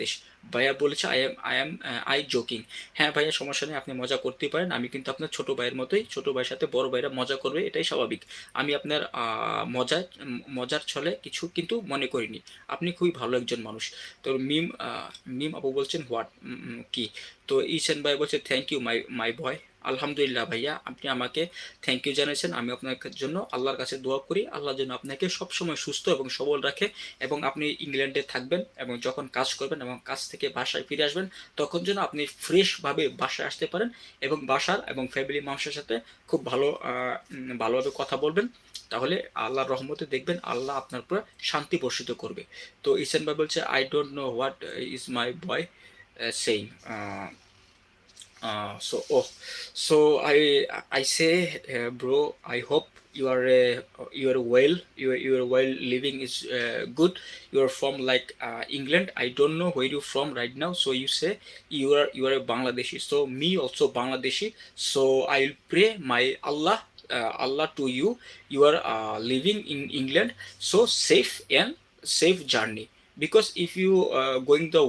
দেশ। ভাইয়া বলেছে আই জোকিং। হ্যাঁ ভাইয়া, সমস্যা নেই, আপনি মজা করতেই পারেন। আমি কিন্তু আপনার ছোট ভাইয়ের মতোই। ছোট ভাইয়ের সাথে বড় ভাইরা মজা করবে, এটাই স্বাভাবিক। আমি আপনার মজার ছলে কিছু কিন্তু মনে করিনি। আপনি খুবই ভালো একজন মানুষ। তো মিম আপু বলছেন হোয়াট, কি? তো ইসেন ভাই বলছে থ্যাংক ইউ মাই মাই বয়। আলহামদুলিল্লাহ ভাইয়া, আপনি আমাকে থ্যাংক ইউ জানিয়েছেন। আমি আপনার জন্য আল্লাহর কাছে দোয়া করি, আল্লাহ যেন আপনাকে সবসময় সুস্থ এবং সবল রাখে, এবং আপনি ইংল্যান্ডে থাকবেন এবং যখন কাজ করবেন এবং কাজ থেকে বাসায় ফিরে আসবেন, তখন যেন আপনি ফ্রেশভাবে বাসায় আসতে পারেন এবং বাসার এবং ফ্যামিলি মানুষের সাথে খুব ভালোভাবে কথা বলবেন। তাহলে আল্লাহর রহমতে দেখবেন আল্লাহ আপনার উপর শান্তি বর্ষিত করবে। তো ইসেন ভাই বলছে I don't know what is my boy saying. So I say, bro, I hope you are well. You are well. Living is good. You are from like England. I don't know where you from right now. So you say you are a Bangladeshi. So me also Bangladeshi. So I'll pray my Allah to you. You are living in England. So safe and safe journey. Because if you going the